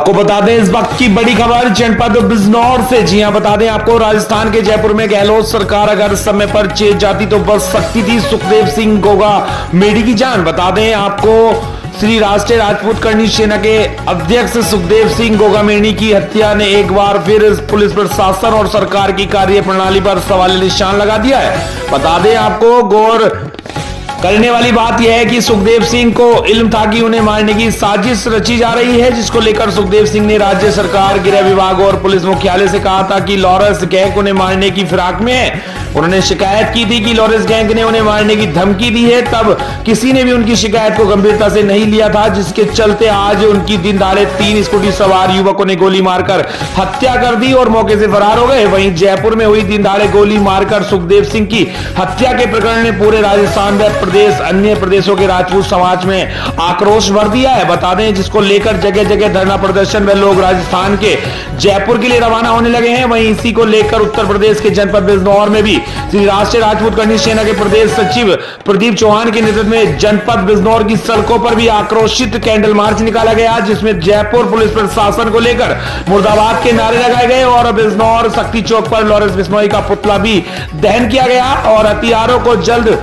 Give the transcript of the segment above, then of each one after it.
आपको बता दें इस वक्त की बड़ी खबर जनपद बिजनौर से। जी हां, बता दें आपको राजस्थान के जयपुर में गहलोत सरकार अगर समय पर चेत जाती तो बच सकती थी सुखदेव सिंह गोगा मेढी की जान। बता दें आपको श्री राष्ट्रीय राजपूत कर्णी सेना के अध्यक्ष सुखदेव सिंह गोगा मेढी की हत्या ने एक बार फिर पुलिस प्रशासन और सरकार की कार्य प्रणाली पर सवाल निशान लगा दिया है। बता दें आपको गौर करने वाली बात यह है कि सुखदेव सिंह को इल्म था कि उन्हें मारने की साजिश रची जा रही है, जिसको लेकर सुखदेव सिंह ने राज्य सरकार, गृह विभाग और पुलिस मुख्यालय से कहा था कि लॉरेंस गैंग उन्हें मारने की फिराक में है। उन्होंने शिकायत की थी कि लॉरेंस गैंग ने उन्हें मारने की धमकी दी है, तब किसी ने भी उनकी शिकायत को गंभीरता से नहीं लिया था, जिसके चलते आज उनकी दिन दहाड़े 3 स्कूटी सवार युवकों ने गोली मारकर हत्या कर दी और मौके से फरार हो गए। वहीं जयपुर में हुई दिन दहाड़े गोली मारकर सुखदेव सिंह की हत्या के प्रकरण ने पूरे राजस्थान में प्रदेश अन्य प्रदेशों के राजपूत समाज में आक्रोश भर दिया है। बता दें जिसको लेकर जगह जगह धरना प्रदर्शन में लोग राजस्थान के जयपुर के लिए रवाना होने लगे हैं। वहीं इसी को लेकर उत्तर प्रदेश के जनपद बिजनौर में भी श्री राष्ट्रीय राजपूत कर्णी सेना के प्रदेश सचिव प्रदीप चौहान के नेतृत्व में जनपद बिजनौर की सड़कों पर भी आक्रोशित कैंडल मार्च निकाला गया, जिसमें जयपुर पुलिस प्रशासन को लेकर मुर्दाबाद के नारे लगाए गए और बिजनौर शक्ति चौक पर लॉरेंस बिश्नोई का पुतला भी दहन किया गया और हत्यारों को जल्द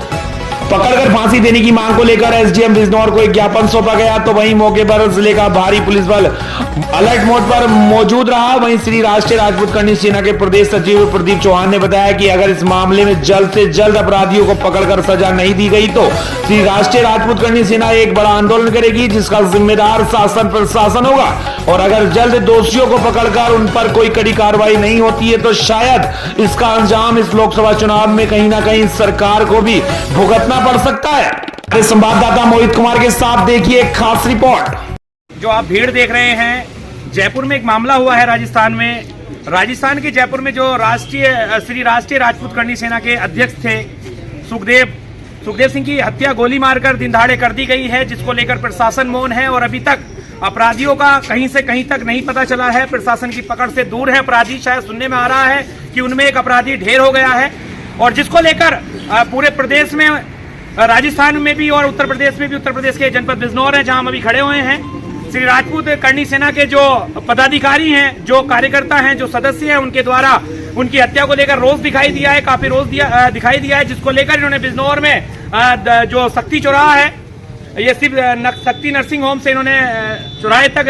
पकड़कर फांसी देने की मांग को लेकर एसडीएम बिजनौर को एक ज्ञापन सौंपा गया। तो वहीं मौके पर जिले का भारी पुलिस बल अलर्ट मोड पर मौजूद रहा। वहीं श्री राष्ट्रीय राजपूत कर्णी सेना के प्रदेश सचिव प्रदीप चौहान ने बताया कि अगर इस मामले में जल्द से जल्द अपराधियों को पकड़कर सजा नहीं दी गई तो श्री राष्ट्रीय राजपूत कर्णी सेना एक बड़ा आंदोलन करेगी, जिसका जिम्मेदार शासन प्रशासन होगा। और अगर जल्द दोषियों को पकड़कर उन पर कोई कड़ी कार्रवाई नहीं होती है तो शायद इसका अंजाम इस लोकसभा चुनाव में कहीं ना कहीं सरकार को भी भुगतना पड़ सकता है। संवाददाता मोहित कुमार के साथ देखिए एक खास रिपोर्ट। जो आप भीड़ देख रहे हैं, जयपुर में एक मामला हुआ है राजस्थान में। राजस्थान के जयपुर में जो श्री राष्ट्रीय राजपूत कर्णी सेना के अध्यक्ष थे सुखदेव सिंह की हत्या गोली मारकर दिन दहाड़े कर दी गई है, जिसको लेकर प्रशासन मौन है और अभी तक अपराधियों का कहीं से कहीं तक नहीं पता चला है। प्रशासन की पकड़ से दूर है अपराधी। शायद सुनने में आ रहा है कि उनमें एक अपराधी ढेर हो गया है और जिसको लेकर पूरे प्रदेश में, राजस्थान में भी और उत्तर प्रदेश में भी, उत्तर प्रदेश के जनपद बिजनौर है जहां हम अभी खड़े हुए हैं, श्री राजपूत कर्णी सेना के जो पदाधिकारी हैं, जो कार्यकर्ता हैं, जो सदस्य हैं, उनके द्वारा उनकी हत्या को लेकर रोष दिखाई दिया है, काफी रोष दिखाई दिया है, जिसको लेकर इन्होंने बिजनौर में जो शक्ति चौराहा है, ये सिर्फ शक्ति नर्सिंग होम से इन्होंने चौराहे तक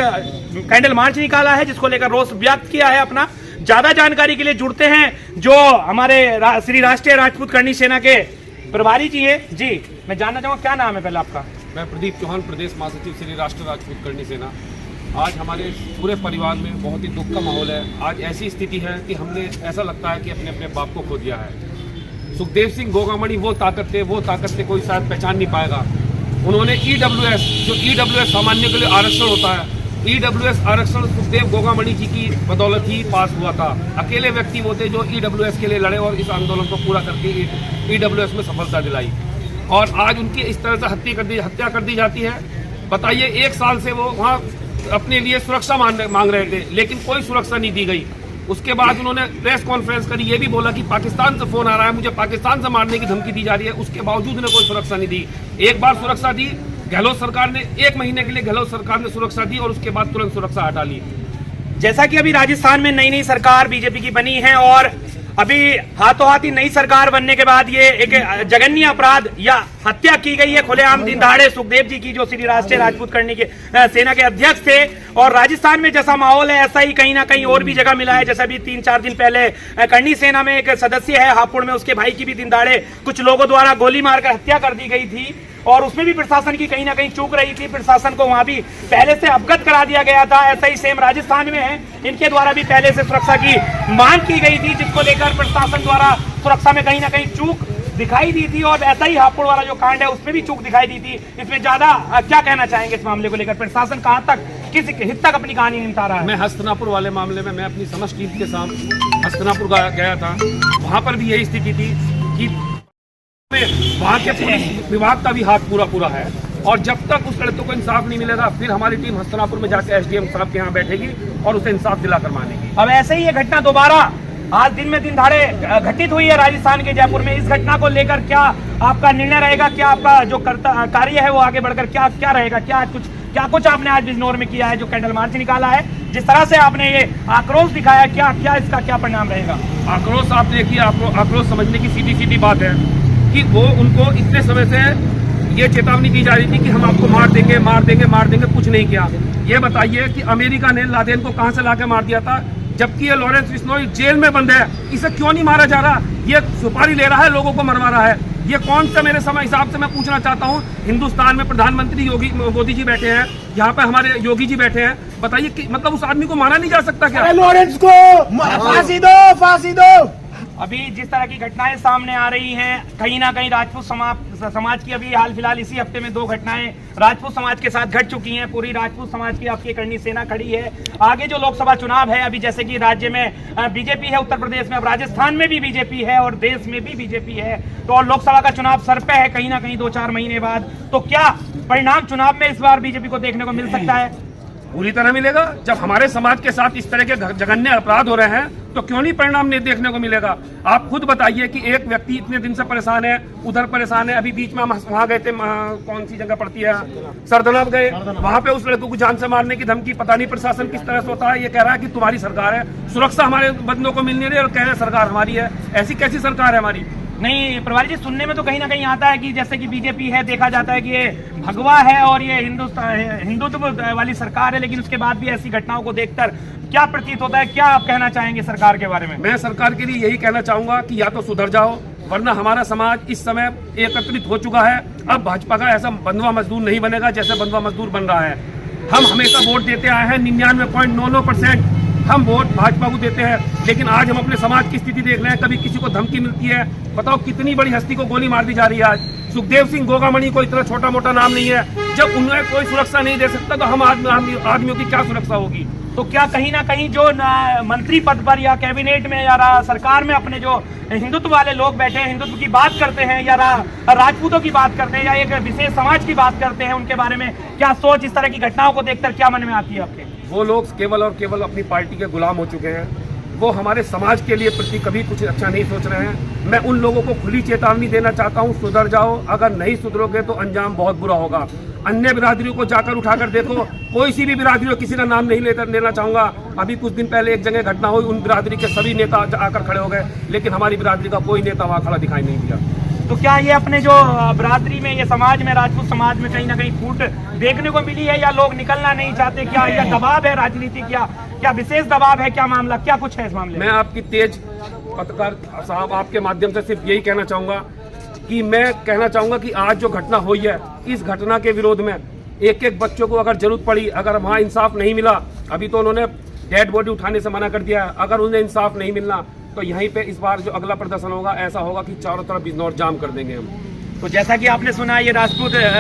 कैंडल मार्च निकाला है, जिसको लेकर रोष व्यक्त किया है अपना। ज्यादा जानकारी के लिए जुड़ते हैं जो हमारे श्री राष्ट्रीय राजपूत कर्णी सेना के प्रभारी जी है। जी, मैं जानना चाहूँगा क्या नाम है पहले आपका? मैं प्रदीप चौहान, प्रदेश महासचिव श्री राष्ट्रीय राजपूत कर्णी सेना। आज हमारे पूरे परिवार में बहुत ही दुख का माहौल है। आज ऐसी स्थिति है कि हमने ऐसा लगता है कि अपने अपने बाप को खो दिया है। सुखदेव सिंह गोगामणि वो ताकत थे कोई शायद पहचान नहीं पाएगा। उन्होंने ईडब्ल्यूएस, जो ईडब्ल्यूएस सामान्य के लिए आरक्षण होता है, ईडब्ल्यूएस आरक्षण सुखदेव गोगामणि जी की बदौलत ही पास हुआ था। अकेले व्यक्ति वो थे जो ईडब्ल्यूएस के लिए लड़े और इस आंदोलन को पूरा करके ईडब्ल्यूएस में सफलता दिलाई। और आज उनकी इस तरह से हत्या कर दी जाती है। बताइए, 1 साल से वो वहाँ अपने लिए सुरक्षा मांग रहे थे, लेकिन कोई सुरक्षा नहीं दी गई। उसके बाद उन्होंने प्रेस कॉन्फ्रेंस करी, ये भी बोला कि पाकिस्तान से फोन आ रहा है, मुझे पाकिस्तान से मारने की धमकी दी जा रही है। उसके बावजूद उन्हें कोई सुरक्षा नहीं दी। एक बार सुरक्षा दी गहलोत सरकार ने, 1 महीने के लिए गहलोत सरकार ने सुरक्षा दी और उसके बाद तुरंत सुरक्षा हटा ली। जैसा कि अभी राजस्थान में नई सरकार बीजेपी की बनी है और अभी हाथों हाथ ही नई सरकार बनने के बाद ये एक जघन्य अपराध या हत्या की गई है खुलेआम दिन दहाड़े सुखदेव जी की, जो श्री राष्ट्रीय राजपूत कर्णी के सेना के अध्यक्ष थे। और राजस्थान में जैसा माहौल है ऐसा ही कहीं ना कहीं और भी जगह मिला है। जैसा भी 3-4 दिन पहले कर्णी सेना में एक सदस्य है हापुड़ में, उसके भाई की भी दिन दहाड़े कुछ लोगों द्वारा गोली मारकर हत्या कर दी गई थी और उसमें भी प्रशासन की कहीं ना कहीं चूक रही थी। प्रशासन को वहां भी पहले से अवगत करा दिया गया था। ऐसा ही सेम राजस्थान में है, इनके द्वारा भी पहले से सुरक्षा की मांग की गई थी, जिसको लेकर प्रशासन द्वारा सुरक्षा में कहीं ना कहीं चूक दिखाई दी थी। और ऐसा ही हापुड़ वाला जो कांड है उसमें भी चूक दिखाई दी थी। इसमें ज्यादा क्या कहना चाहेंगे इस मामले को लेकर? प्रशासन कहां तक, किस हित तक अपनी कहानी निपटा रहा है? मैं हस्तनापुर वाले मामले में मैं अपनी समस्त टीम के साथ हस्तनापुर गया था। वहां पर भी यही स्थिति थी कि वहां के पुलिस विभाग का भी हाथ पूरा है और जब तक उस लड़के को इंसाफ नहीं मिलेगा फिर हमारी टीम हस्तनापुर में जाकर एसडीएम साहब के यहाँ बैठेगी और उसे इंसाफ दिलाकर मानेगी। अब ऐसे ही ये घटना दोबारा आज दिन में दिन दहाड़े घटित हुई है राजस्थान के जयपुर में। इस घटना को लेकर क्या आपका निर्णय रहेगा? क्या आपका जो कार्य है वो आगे बढ़कर क्या रहेगा? क्या कुछ क्या कुछ आपने आज बिजनौर में किया है, जो कैंडल मार्च निकाला है, जिस तरह से आपने ये आक्रोश दिखाया, क्या क्या इसका क्या परिणाम रहेगा? आक्रोश आप देखिए, आक्रोश समझने की सीधी सीधी बात है कि वो उनको इतने समय से ये चेतावनी दी जा रही थी कि हम आपको मार देंगे, कुछ नहीं किया। ये बताइए कि अमेरिका ने लादेन को कहां से लाके मार दिया था, जबकि ये लॉरेंस बिश्नोई जेल में बंद है, इसे क्यों नहीं मारा जा रहा? ये सुपारी ले रहा है, लोगों को मरवा रहा है। ये कौन सा, मेरे समय हिसाब से मैं पूछना चाहता हूँ, हिंदुस्तान में प्रधानमंत्री मोदी जी बैठे हैं, यहाँ पे हमारे योगी जी बैठे हैं, बताइए कि मतलब उस आदमी को मारा नहीं जा सकता क्या? लॉरेंस को फांसी दो, फांसी दो। अभी जिस तरह की घटनाएं सामने आ रही हैं, कहीं ना कहीं राजपूत समाज की अभी हाल फिलहाल इसी हफ्ते में 2 घटनाएं राजपूत समाज के साथ घट चुकी हैं। पूरी राजपूत समाज की आपकी करनी सेना खड़ी है। आगे जो लोकसभा चुनाव है, अभी जैसे कि राज्य में बीजेपी है, उत्तर प्रदेश में, अब राजस्थान में भी बीजेपी है और देश में भी बीजेपी है, तो और लोकसभा का चुनाव सर पे है कहीं ना कहीं 2-4 महीने बाद। तो क्या परिणाम चुनाव में इस बार बीजेपी को देखने को मिल सकता है? पूरी तरह मिलेगा। जब हमारे समाज के साथ इस तरह के जघन्य अपराध हो रहे हैं तो क्यों नहीं परिणाम नहीं देखने को मिलेगा? आप खुद बताइए कि एक व्यक्ति इतने दिन से परेशान है, उधर परेशान है। अभी बीच में हम वहां गए थे, कौन सी जगह पड़ती है, सरदनाब गए, वहां पे उस लड़के को जान से मारने की धमकी। पता नहीं प्रशासन किस तरह से होता है। ये कह रहा है कि तुम्हारी सरकार है, सुरक्षा हमारे बंदों को मिल नहीं रही, और कह रहे हैं सरकार हमारी है। ऐसी कैसी सरकार है हमारी? नहीं प्रभारी जी, सुनने में तो कहीं ना कहीं आता है कि जैसे कि बीजेपी है, देखा जाता है कि ये भगवा है और ये हिंदुत्व वाली सरकार है, लेकिन उसके बाद भी ऐसी घटनाओं को देखकर क्या प्रतीत होता है? क्या आप कहना चाहेंगे सरकार के बारे में? मैं सरकार के लिए यही कहना चाहूंगा कि या तो सुधर जाओ, वरना हमारा समाज इस समय एकत्रित हो चुका है। अब भाजपा का ऐसा बंधुआ मजदूर नहीं बनेगा जैसे बंधुआ मजदूर बन रहा है। हम हमेशा वोट देते आए हैं, 99.99% हम वोट भाजपा को देते हैं, लेकिन आज हम अपने समाज की स्थिति देख रहे हैं। कभी किसी को धमकी मिलती है, बताओ कितनी बड़ी हस्ती को गोली मार दी जा रही है। आज सुखदेव सिंह गोगामणि को इतना छोटा मोटा नाम नहीं है। जब उन्हें कोई सुरक्षा नहीं दे सकता तो हम आदमियों की क्या सुरक्षा होगी? तो क्या कहीं ना कहीं जो मंत्री पद पर या कैबिनेट में या सरकार में अपने जो हिंदुत्व वाले लोग बैठे हैं, हिंदुत्व की बात करते हैं या राजपूतों की बात करते हैं या एक विशेष समाज की बात करते हैं, उनके बारे में क्या सोच, इस तरह की घटनाओं को देखकर क्या मन में आती है आपके? वो लोग केवल और केवल अपनी पार्टी के गुलाम हो चुके हैं। वो हमारे समाज के लिए प्रति कभी कुछ अच्छा नहीं सोच रहे हैं। मैं उन लोगों को खुली चेतावनी देना चाहता हूं, सुधर जाओ। अगर नहीं सुधरोगे तो अंजाम बहुत बुरा होगा। अन्य बिरादरियों को जाकर उठाकर देखो, कोई सी भी बिरादरी हो, किसी का नाम नहीं लेना चाहूंगा। अभी कुछ दिन पहले एक जगह घटना हुई, उन बिरादरी के सभी नेता आकर खड़े हो गए, लेकिन हमारी बिरादरी का कोई नेता वहां खड़ा दिखाई नहीं दिया। तो क्या ये अपने जो बिरादरी में, ये समाज में, राजपूत समाज में कहीं ना कहीं फूट देखने को मिली है, या लोग निकलना नहीं चाहते? क्या यह दबाव है राजनीति? क्या विशेष दबाव है? क्या मामला, क्या कुछ है इस मामले में? मैं आपकी तेज पत्रकार साहब, आपके माध्यम से सिर्फ यही कहना चाहूंगा कि मैं कहना चाहूंगा कि आज जो घटना हुई है, इस घटना के विरोध में एक बच्चों को अगर जरूरत पड़ी, अगर वहां इंसाफ नहीं मिला, अभी तो उन्होंने डेड बॉडी उठाने से मना कर दिया है, अगर उन्हें इंसाफ नहीं मिलना तो यहीं पे इस बार जो अगला प्रदर्शन होगा ऐसा होगा कि चारों तरफ बिजनौर जाम कर देंगे हम। तो जैसा कि आपने सुना, ये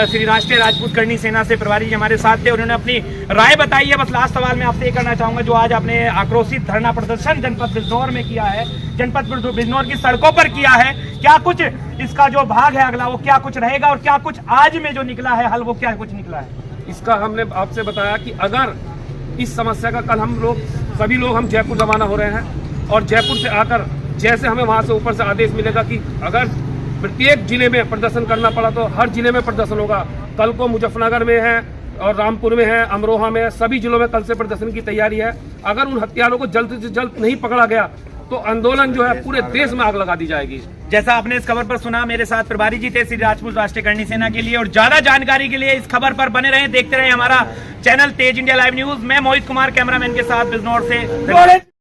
श्री राष्ट्रीय राजपूत करनी सेना से प्रभारी जी हमारे साथ थे, उन्होंने अपनी राय बताई है। बस लास्ट सवाल मैं आपसे ये करना चाहूंगा, जो आज आपने आक्रोशित धरना प्रदर्शन जनपद बिजनौर में किया है, जनपद बिजनौर की सड़कों पर किया है, क्या कुछ इसका जो भाग है अगला, वो क्या कुछ रहेगा, और क्या कुछ आज में जो निकला है हल, वो क्या कुछ निकला है? इसका हमने आपसे बताया कि अगर इस समस्या का कल हम लोग सभी लोग हम जयपुर रवाना हो रहे हैं, और जयपुर से आकर जैसे हमें वहां से ऊपर से आदेश मिलेगा कि अगर प्रत्येक जिले में प्रदर्शन करना पड़ा तो हर जिले में प्रदर्शन होगा। कल को मुजफ्फरनगर में है और रामपुर में है, अमरोहा में है, सभी जिलों में कल से प्रदर्शन की तैयारी है। अगर उन हत्यारों को जल्द से जल्द नहीं पकड़ा गया तो आंदोलन जो है पूरे देश में आग लगा दी जाएगी। जैसा आपने इस खबर पर सुना, मेरे साथ प्रभारी जी थे श्री राजपूत राष्ट्रीय करनी सेना के लिए, और ज्यादा जानकारी के लिए इस खबर पर बने रहें, देखते रहें हमारा चैनल तेज इंडिया लाइव न्यूज। मैं मोहित कुमार कैमरामैन के साथ बिजनौर से।